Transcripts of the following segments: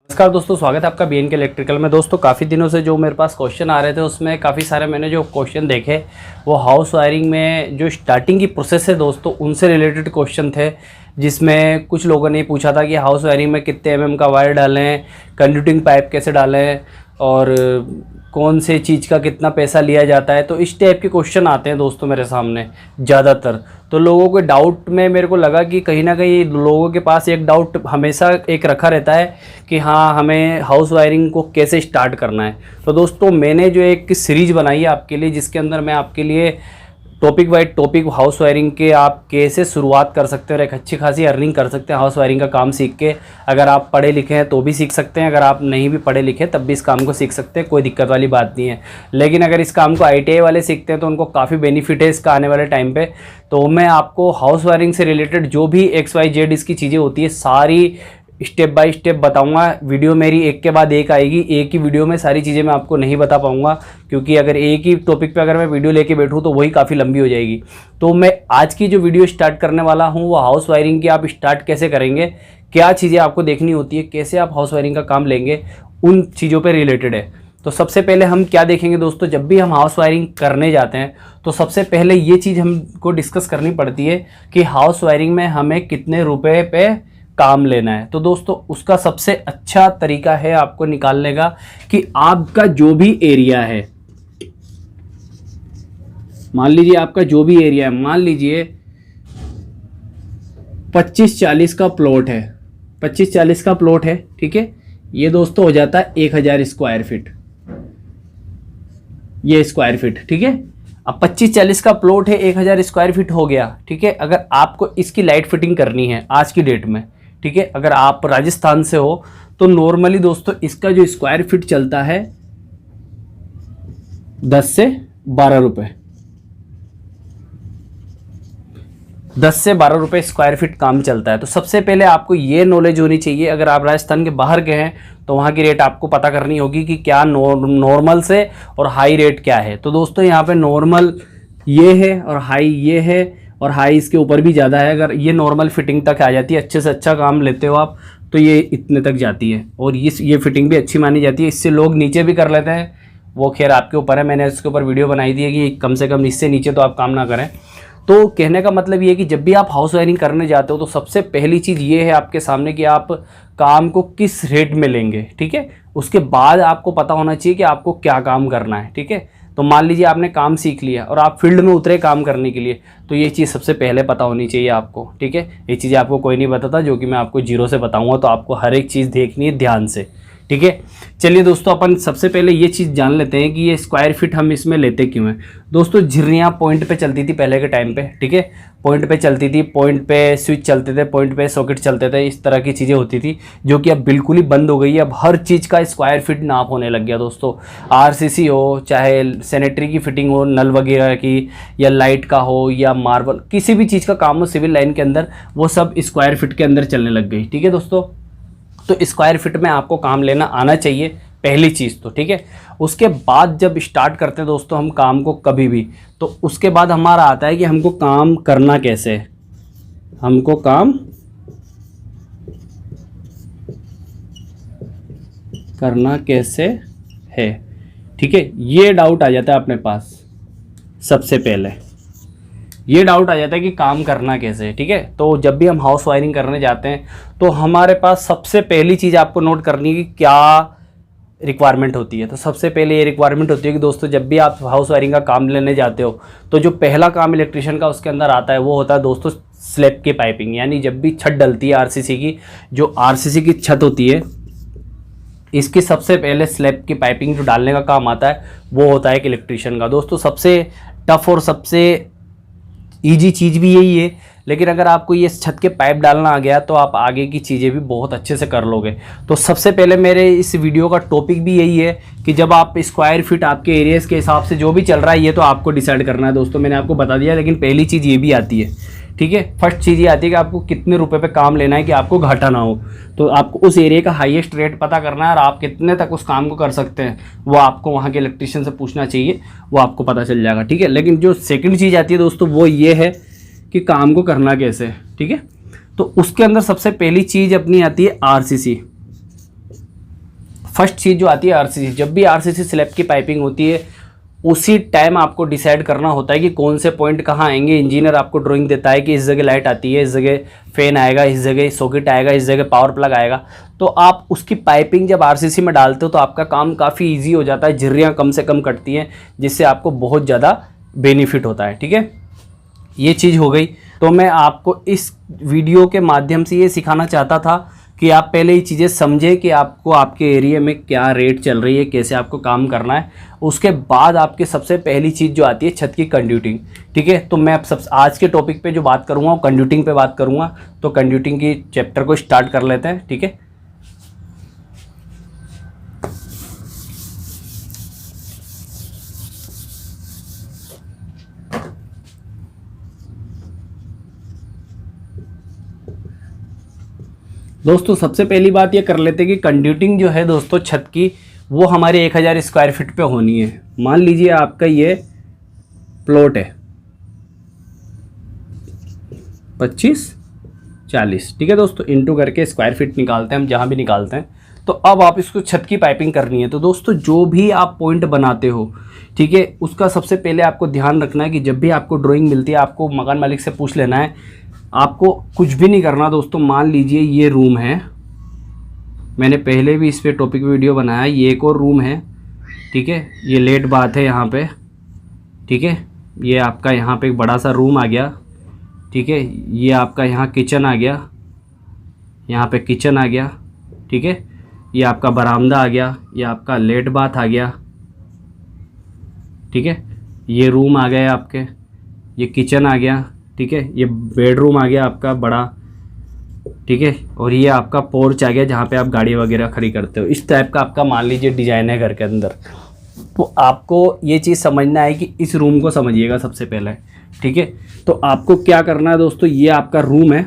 नमस्कार दोस्तों, स्वागत है आपका बीएनके इलेक्ट्रिकल में। दोस्तों काफ़ी दिनों से जो मेरे पास क्वेश्चन आ रहे थे उसमें काफ़ी सारे मैंने जो क्वेश्चन देखे वो हाउस वायरिंग में जो स्टार्टिंग की प्रोसेस है दोस्तों उनसे रिलेटेड क्वेश्चन थे। जिसमें कुछ लोगों ने पूछा था कि हाउस वायरिंग में कितने एमएम का वायर डालें, कंडक्टिंग पाइप कैसे डालें और कौन से चीज़ का कितना पैसा लिया जाता है। तो इस टाइप के क्वेश्चन आते हैं दोस्तों मेरे सामने ज़्यादातर। तो लोगों के डाउट में मेरे को लगा कि कहीं ना कहीं लोगों के पास एक डाउट हमेशा एक रखा रहता है कि हाँ, हमें हाउस वायरिंग को कैसे स्टार्ट करना है। तो दोस्तों मैंने जो एक सीरीज़ बनाई है आपके लिए, जिसके अंदर मैं आपके लिए topic wise topic house wiring के आप कैसे शुरुआत कर सकते हैं और एक अच्छी खासी अर्निंग कर सकते हैं हाउस वायरिंग का काम सीख के। अगर आप पढ़े लिखे हैं तो भी सीख सकते हैं, अगर आप नहीं भी पढ़े लिखे तब भी इस काम को सीख सकते हैं, कोई दिक्कत वाली बात नहीं है। लेकिन अगर इस काम को आईटीआई वाले सीखते हैं तो उनको काफ़ी बेनिफिट है इसका आने वाले टाइम पे। तो मैं आपको हाउस वायरिंग से रिलेटेड जो भी XYZ इसकी चीज़ें होती है सारी स्टेप बाय स्टेप बताऊंगा। वीडियो मेरी एक के बाद एक आएगी, एक ही वीडियो में सारी चीज़ें मैं आपको नहीं बता पाऊंगा, क्योंकि अगर एक ही टॉपिक पे अगर मैं वीडियो लेके बैठूँ तो वही काफ़ी लंबी हो जाएगी। तो मैं आज की जो वीडियो स्टार्ट करने वाला हूँ वो हाउस वायरिंग की आप स्टार्ट कैसे करेंगे, क्या चीज़ें आपको देखनी होती है, कैसे आप हाउस वायरिंग का काम लेंगे, उन चीज़ों पर रिलेटेड है। तो सबसे पहले हम क्या देखेंगे दोस्तों, जब भी हम हाउस वायरिंग करने जाते हैं तो सबसे पहले ये चीज़ हमको डिस्कस करनी पड़ती है कि हाउस वायरिंग में हमें कितने रुपए पे काम लेना है। तो दोस्तों उसका सबसे अच्छा तरीका है आपको निकालने का कि आपका जो भी एरिया है, मान लीजिए आपका जो भी एरिया है, मान लीजिए 25-40 का प्लॉट है, 25-40 का प्लॉट है, ठीक है। ये दोस्तों हो जाता है 1000 स्क्वायर फीट, ये स्क्वायर फीट, ठीक है। अब 25-40 का प्लॉट है, 1000 स्क्वायर फीट हो गया, ठीक है। अगर आपको इसकी लाइट फिटिंग करनी है आज की डेट में, ठीक है, अगर आप राजस्थान से हो तो नॉर्मली दोस्तों इसका जो स्क्वायर फीट चलता है 10 से 12 रुपए, 10 से 12 रुपए स्क्वायर फीट काम चलता है। तो सबसे पहले आपको ये नॉलेज होनी चाहिए। अगर आप राजस्थान के बाहर गए हैं तो वहाँ की रेट आपको पता करनी होगी कि क्या नॉर्मल से और हाई रेट क्या है। तो दोस्तों यहाँ पे नॉर्मल ये है और हाई ये है, और हाई इसके ऊपर भी ज़्यादा है। अगर ये नॉर्मल फिटिंग तक आ जाती है, अच्छे से अच्छा काम लेते हो आप, तो ये इतने तक जाती है और ये फिटिंग भी अच्छी मानी जाती है। इससे लोग नीचे भी कर लेते हैं, वो खैर आपके ऊपर है। मैंने इसके ऊपर वीडियो बनाई थी कि कम से कम इससे नीचे तो आप काम ना करें। तो कहने का मतलब ये है कि जब भी आप हाउस वायरिंग करने जाते हो तो सबसे पहली चीज़ ये है आपके सामने कि आप काम को किस रेट में लेंगे, ठीक है। उसके बाद आपको पता होना चाहिए कि आपको क्या काम करना है, ठीक है। तो मान लीजिए आपने काम सीख लिया और आप फील्ड में उतरे काम करने के लिए, तो ये चीज़ सबसे पहले पता होनी चाहिए आपको, ठीक है। ये चीज़ें आपको कोई नहीं बताता, जो कि मैं आपको जीरो से बताऊंगा, तो आपको हर एक चीज़ देखनी है ध्यान से, ठीक है। चलिए दोस्तों अपन सबसे पहले ये चीज़ जान लेते हैं कि ये स्क्वायर फीट हम इसमें लेते क्यों हैं। दोस्तों झिर्रियाँ पॉइंट पे चलती थी पहले के टाइम पे, ठीक है, पॉइंट पे चलती थी, पॉइंट पे स्विच चलते थे, पॉइंट पे सॉकेट चलते थे, इस तरह की चीज़ें होती थी, जो कि अब बिल्कुल ही बंद हो गई है। अब हर चीज़ का स्क्वायर फीट नाप होने लग गया दोस्तों। RCC हो, चाहे सैनिटरी की फिटिंग हो, नल वगैरह की, या लाइट का हो, या मार्बल, किसी भी चीज़ का काम हो सिविल लाइन के अंदर, वो सब स्क्वायर फीट के अंदर चलने लग गई, ठीक है दोस्तों। तो स्क्वायर फीट में आपको काम लेना आना चाहिए, पहली चीज़ तो, ठीक है। उसके बाद जब स्टार्ट करते हैं दोस्तों हम काम को कभी भी, तो उसके बाद हमारा आता है कि हमको काम करना कैसे है, हमको काम करना कैसे है, ठीक है। ये डाउट आ जाता है अपने पास, सबसे पहले ये डाउट आ जाता है कि काम करना कैसे है, ठीक है। तो जब भी हम हाउस वायरिंग करने जाते हैं तो हमारे पास सबसे पहली चीज़ आपको नोट करनी है कि क्या रिक्वायरमेंट होती है। तो सबसे पहले ये रिक्वायरमेंट होती है कि दोस्तों जब भी आप हाउस वायरिंग का काम लेने जाते हो तो जो पहला काम इलेक्ट्रिशियन का उसके अंदर आता है वो होता है दोस्तों स्लैब की पाइपिंग। यानी जब भी छत डलती है RCC की, जो RCC की छत होती है, इसकी सबसे पहले स्लैब की पाइपिंग जो डालने का काम आता है वो होता है एक इलेक्ट्रिशियन का। दोस्तों सबसे टफ और सबसे ईजी चीज़ भी यही है, लेकिन अगर आपको ये छत के पाइप डालना आ गया तो आप आगे की चीज़ें भी बहुत अच्छे से कर लोगे। तो सबसे पहले मेरे इस वीडियो का टॉपिक भी यही है कि जब आप स्क्वायर फीट आपके एरियाज़ के हिसाब से जो भी चल रहा है ये तो आपको डिसाइड करना है दोस्तों, मैंने आपको बता दिया। लेकिन पहली चीज़ ये भी आती है, ठीक है, फर्स्ट चीज़ ये आती है कि आपको कितने रुपए पे काम लेना है कि आपको घाटा ना हो। तो आपको उस एरिया का हाईएस्ट रेट पता करना है और आप कितने तक उस काम को कर सकते हैं वो आपको वहाँ के इलेक्ट्रिशियन से पूछना चाहिए, वो आपको पता चल जाएगा, ठीक है। लेकिन जो सेकंड चीज़ आती है दोस्तों वो ये है कि काम को करना कैसे, ठीक है। तो उसके अंदर सबसे पहली चीज़ अपनी आती है RCC, फर्स्ट चीज़ जो आती है आरसीसी। जब भी आरसीसी स्लैब की पाइपिंग होती है उसी टाइम आपको डिसाइड करना होता है कि कौन से पॉइंट कहाँ आएंगे। इंजीनियर आपको ड्राइंग देता है कि इस जगह लाइट आती है, इस जगह फैन आएगा, इस जगह सॉकेट आएगा, इस जगह पावर प्लग आएगा। तो आप उसकी पाइपिंग जब आरसीसी में डालते हो तो आपका काम काफ़ी ईजी हो जाता है, झिर्रियाँ कम से कम कटती हैं, जिससे आपको बहुत ज़्यादा बेनिफिट होता है। ठीक है, ये चीज़ हो गई। तो मैं आपको इस वीडियो के माध्यम से ये सिखाना चाहता था कि आप पहले ये चीज़ें समझें कि आपको आपके एरिया में क्या रेट चल रही है, कैसे आपको काम करना है। उसके बाद आपके सबसे पहली चीज़ जो आती है छत की कंड्यूटिंग। ठीक है, तो मैं अब आज के टॉपिक पे जो बात करूँगा वो कंड्यूटिंग पे बात करूँगा। तो कंड्यूटिंग की चैप्टर को स्टार्ट कर लेते हैं। ठीक है, दोस्तों सबसे पहली बात ये कर लेते हैं कि कंड्यूटिंग जो है दोस्तों छत की, वो हमारे 1000 स्क्वायर फीट पे होनी है। मान लीजिए आपका ये प्लॉट है 25-40। ठीक है दोस्तों, इंटू करके स्क्वायर फीट निकालते हैं हम जहाँ भी निकालते हैं। तो अब आप इसको छत की पाइपिंग करनी है। तो दोस्तों जो भी आप पॉइंट बनाते हो, ठीक है, उसका सबसे पहले आपको ध्यान रखना है कि जब भी आपको ड्राइंग मिलती है आपको मकान मालिक से पूछ लेना है। आपको कुछ भी नहीं करना दोस्तों। मान लीजिए ये रूम है, मैंने पहले भी इस पे टॉपिक वीडियो बनाया, ये एक और रूम है। ठीक है, ये लेट बात है यहाँ पे। ठीक है, ये आपका यहाँ पे एक बड़ा सा रूम आ गया। ठीक है, ये आपका यहाँ किचन आ गया, यहाँ पे किचन आ गया। ठीक है, ये आपका बरामदा आ गया, ये आपका लेट बाथ आ गया। ठीक है, ये रूम आ गए आपके, ये किचन आ गया। ठीक है, ये बेडरूम आ गया आपका बड़ा। ठीक है, और ये आपका पोर्च आ गया जहाँ पे आप गाड़ी वगैरह खड़ी करते हो। इस टाइप का आपका मान लीजिए डिजाइन है घर के अंदर। तो आपको ये चीज़ समझना है कि इस रूम को समझिएगा सबसे पहले। ठीक है, तो आपको क्या करना है दोस्तों, ये आपका रूम है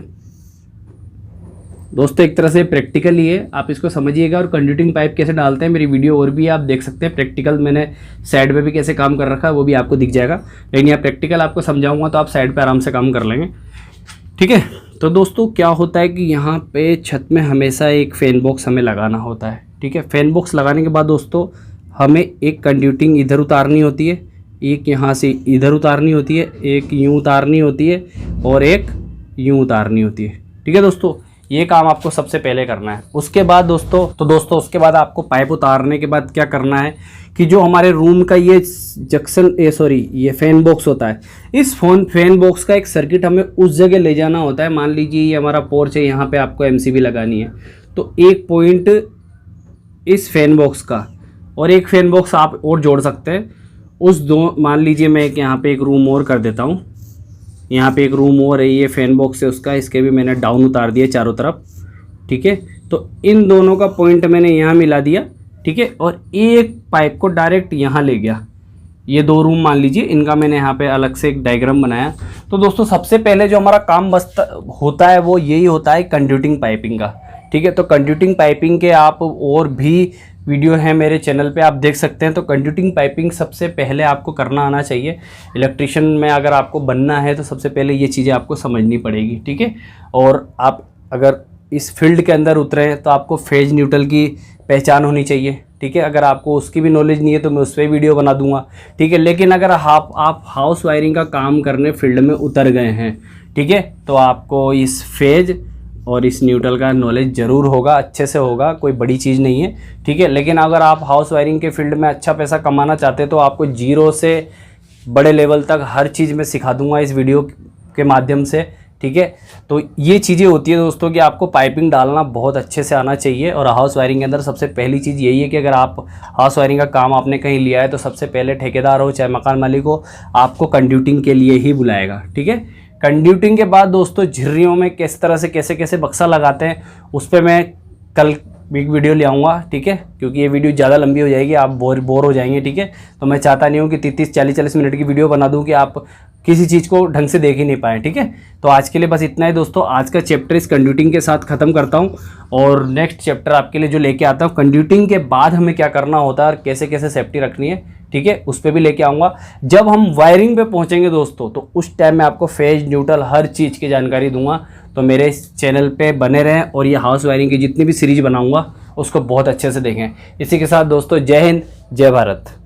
दोस्तों, एक तरह से प्रैक्टिकल ही है, आप इसको समझिएगा। और कंड्यूटिंग पाइप कैसे डालते हैं मेरी वीडियो और भी आप देख सकते हैं, प्रैक्टिकल मैंने साइड पे भी कैसे काम कर रखा है वो भी आपको दिख जाएगा। लेकिन यहाँ प्रैक्टिकल आपको समझाऊंगा तो आप साइड पे आराम से काम कर लेंगे। ठीक है, तो दोस्तों क्या होता है कि यहाँ पे छत में हमेशा एक फैन बॉक्स हमें लगाना होता है। ठीक है, फैन बॉक्स लगाने के बाद दोस्तों हमें एक कंड्यूटिंग इधर उतारनी होती है, एक यहाँ से इधर उतारनी होती है, एक यूँ उतारनी होती है और एक यूँ उतारनी होती है। ठीक है दोस्तों, ये काम आपको सबसे पहले करना है। उसके बाद दोस्तों उसके बाद आपको पाइप उतारने के बाद क्या करना है कि जो हमारे रूम का ये ये फैन बॉक्स होता है, इस फैन बॉक्स का एक सर्किट हमें उस जगह ले जाना होता है। मान लीजिए ये हमारा पोर्च है, यहाँ पे आपको एमसीबी लगानी है। तो एक पॉइंट इस फैन बॉक्स का और एक फैन बॉक्स आप और जोड़ सकते हैं। उस दो मान लीजिए मैं यहाँ पे एक रूम और कर देता हूँ, यहाँ पे एक रूम और है, ये फैन बॉक्स है उसका, इसके भी मैंने डाउन उतार दिया चारों तरफ। ठीक है, तो इन दोनों का पॉइंट मैंने यहाँ मिला दिया। ठीक है, और एक पाइप को डायरेक्ट यहाँ ले गया। ये दो रूम मान लीजिए, इनका मैंने यहाँ पे अलग से एक डायग्राम बनाया। तो दोस्तों सबसे पहले जो हमारा काम होता है वो यही होता है कंड्यूटिंग पाइपिंग का। ठीक है, तो कंड्यूटिंग पाइपिंग के आप और भी वीडियो है मेरे चैनल पे, आप देख सकते हैं। तो कंड्यूटिंग पाइपिंग सबसे पहले आपको करना आना चाहिए। इलेक्ट्रिशियन में अगर आपको बनना है तो सबसे पहले ये चीज़ें आपको समझनी पड़ेगी। ठीक है, और आप अगर इस फील्ड के अंदर उतरे हैं तो आपको फेज न्यूट्रल की पहचान होनी चाहिए। ठीक है, अगर आपको उसकी भी नॉलेज नहीं है तो मैं उस पर वीडियो बना दूंगा। ठीक है, लेकिन अगर आप हाउस वायरिंग का काम करने फील्ड में उतर गए हैं, ठीक है, तो आपको इस फेज और इस न्यूट्रल का नॉलेज ज़रूर होगा, अच्छे से होगा, कोई बड़ी चीज़ नहीं है। ठीक है, लेकिन अगर आप हाउस वायरिंग के फील्ड में अच्छा पैसा कमाना चाहते हैं तो आपको जीरो से बड़े लेवल तक हर चीज़ मैं सिखा दूंगा इस वीडियो के माध्यम से। ठीक है, तो ये चीज़ें होती है दोस्तों कि आपको पाइपिंग डालना बहुत अच्छे से आना चाहिए। और हाउस वायरिंग के अंदर सबसे पहली चीज़ यही है कि अगर आप हाउस वायरिंग का काम आपने कहीं लिया है तो सबसे पहले ठेकेदार हो चाहे मकान मालिक हो, आपको कंड्यूटिंग के लिए ही बुलाएगा। ठीक है, कंड्यूटिंग के बाद दोस्तों झिर्रियों में किस तरह से कैसे कैसे बक्सा लगाते हैं उस पर मैं कल एक वीडियो ले आऊँगा। ठीक है, क्योंकि ये वीडियो ज़्यादा लंबी हो जाएगी, आप बोर हो जाएंगे। ठीक है, तो मैं चाहता नहीं हूँ कि 30-40 मिनट की वीडियो बना दूँ कि आप किसी चीज़ को ढंग से देख ही नहीं पाए। ठीक है, तो आज के लिए बस इतना ही दोस्तों। आज का चैप्टर इस कंड्यूटिंग के साथ ख़त्म करता हूँ और नेक्स्ट चैप्टर आपके लिए जो लेके आता हूँ कंड्यूटिंग के बाद हमें क्या करना होता है और कैसे कैसे सेफ्टी रखनी है। ठीक है, उस पर भी लेके आऊँगा। जब हम वायरिंग पे पहुँचेंगे दोस्तों तो उस टाइम मैं आपको फेज न्यूट्रल हर चीज़ की जानकारी दूंगा। तो मेरे इस चैनल पे बने रहें और ये हाउस वायरिंग की जितनी भी सीरीज बनाऊंगा उसको बहुत अच्छे से देखें। इसी के साथ दोस्तों जय हिंद, जय भारत।